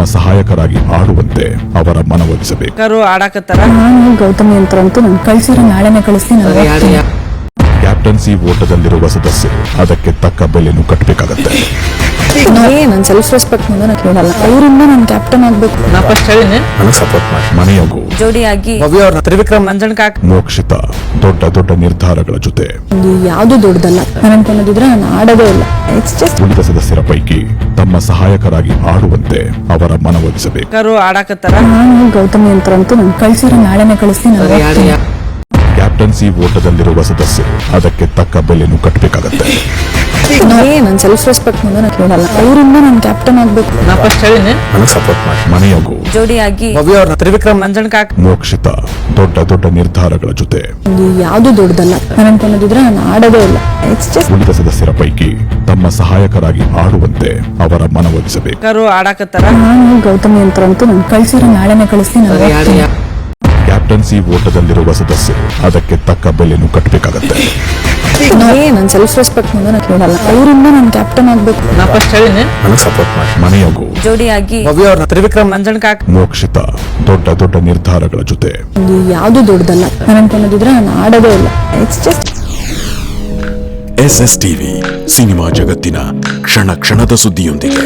ತಮ್ಮ ಸಹಾಯಕರಾಗಿ ಆಡುವಂತೆ ಅವರ ಮನವೊಲಿಸಬೇಕು. ಆಡಾಕತ್ತಾರ. ನಾನು ಗೌತಮಿ ಅಂತರಂತೂ ನಾನು ಕಳ್ಸಿರೋ ನಾಳೆನೆ ಕಳಿಸ್ತೀನಿ. ಕ್ಯಾಪ್ಟನ್ಸಿ ಓಟದಲ್ಲಿರುವ ಸದಸ್ಯರು ಅದಕ್ಕೆ ತಕ್ಕ ಬೆಲೆಯನ್ನು ಕಟ್ಟಬೇಕಾಗತ್ತೆ. ನಾನು ಸೆಲ್ಫ್ ರೆಸ್ಪೆಕ್ಟ್ ಮುಂದೆ ನಾನು ಕೇಳಲ್ಲ. ಅವರಿಂದ ನಾನು ಕ್ಯಾಪ್ಟನ್ ಆಗ್ಬೇಕು. ನಾ ಫಸ್ಟ್ ಹೇಳಿನಿ ನನಗೆ ಸಪೋರ್ಟ್ ಮಾಡಿ. ಮನೆಯಗೂ ಜೋಡಿಯಾಗಿ ತ್ರಿವಿಕ್ರಮ್ ಮಂಜನ್ ಕಾಕ್ ಮೋಕ್ಷಿತ ದೊಡ್ಡ ದೊಡ್ಡ ನಿರ್ಧಾರಗಳ ಜೊತೆ ಯಾವ್ದು ದೊಡ್ಡದಲ್ಲ. ನಾನು ಅನ್ಕೊಂಡಿದ್ರೆ ನಾನು ಆಡೋದೇ ಇಲ್ಲ. ಇಟ್ಸ್ ಜಸ್ಟ್ ಉಳಿದ ಸದಸ್ಯರ ಪೈಕಿ ತಮ್ಮ ಸಹಾಯಕರಾಗಿ ಆಡುವಂತೆ ಅವರ ಮನವೊಲಿಸಬೇಕು. ಆಡಾಕತ್ತಾರ. ನಾನು ಗೌತಮಿ ಅಂತರಂತೂ ನಾನು ಕಳ್ಸಿರೋ ನಾಳೆನೆ ಕಳಿಸ್ತೀನಿ. ಕ್ಯಾಪ್ಟನ್ಸಿ ಓಟದಲ್ಲಿರುವ ಸದಸ್ಯರು ಅದಕ್ಕೆ ತಕ್ಕ ಬೆಲೆಯನ್ನು ಕಟ್ಟಬೇಕಾಗತ್ತೆ. ನಾನು ಸೆಲ್ಫ್ ರೆಸ್ಪೆಕ್ಟ್ ಮುಂದೆ ನಾನು ಕೇಳಲ್ಲ. ಅವರಿಂದ ನಾನು ಕ್ಯಾಪ್ಟನ್ ಆಗ್ಬೇಕು. ನಾ ಫಸ್ಟ್ ಹೇಳಿನಿ ನನಗೆ ಸಪೋರ್ಟ್ ಮಾಡಿ. ಮನೆಯಗೂ ಜೋಡಿಯಾಗಿ ತ್ರಿವಿಕ್ರಮ್ ಮಂಜನ್ ಕಾಕ್ ಮೋಕ್ಷಿತ ದೊಡ್ಡ ದೊಡ್ಡ ನಿರ್ಧಾರಗಳ ಜೊತೆ ಯಾವ್ದು ದೊಡ್ಡದಲ್ಲ. ನಾನು ಅನ್ಕೊಂಡಿದ್ರೆ ನಾನು ಆಡೋದೇ ಇಲ್ಲ. ಇಟ್ಸ್ ಜಸ್ಟ್ ಉಳಿದ ಸದಸ್ಯರ ಪೈಕಿ ತಮ್ಮ ಸಹಾಯಕರಾಗಿ ಆಡುವಂತೆ ಅವರ ಮನವೊಲಿಸಬೇಕು. ಆಡಾಕತ್ತಾರ. ನಾನು ಗೌತಮಿ ಅಂತರಂತೂ ನಾನು ಕಳ್ಸಿರೋ ನಾಳೆನೆ ಕಳಿಸ್ತೀನಿ. ಕ್ಯಾಪ್ಟನ್ಸಿ ಓಟದಲ್ಲಿರುವ ಸದಸ್ಯರು ಅದಕ್ಕೆ ತಕ್ಕ ಬೆಲೆಯನ್ನು ಕಟ್ಟಬೇಕಾಗತ್ತೆ. ನಾನು ಸೆಲ್ಫ್ ರೆಸ್ಪೆಕ್ಟ್ ಮುಂದೆ ನಾನು ಕೇಳಲ್ಲ. ಅವರಿಂದ ನಾನು ಕ್ಯಾಪ್ಟನ್ ಆಗ್ಬೇಕು. ನಾ ಫಸ್ಟ್ ಹೇಳಿನಿ ನನಗೆ ಸಪೋರ್ಟ್ ಮಾಡಿ. ಮನೆಯಗೂ ಜೋಡಿಯಾಗಿ ತ್ರಿವಿಕ್ರಮ್ ಮಂಜನ್ ಕಾಕ್ ಮೋಕ್ಷಿತ ದೊಡ್ಡ ದೊಡ್ಡ ನಿರ್ಧಾರಗಳ ಜೊತೆ ಯಾವ್ದು ದೊಡ್ಡದಲ್ಲ. ನಾನು ಅನ್ಕೊಂಡಿದ್ರೆ ನಾನು ಆಡೋದೇ ಇಲ್ಲ. It's just SS TV cinema ಜಗತ್ತಿನ ಕ್ಷಣ ಕ್ಷಣದ ಸುದ್ದಿಯೊಂದಿಗೆ.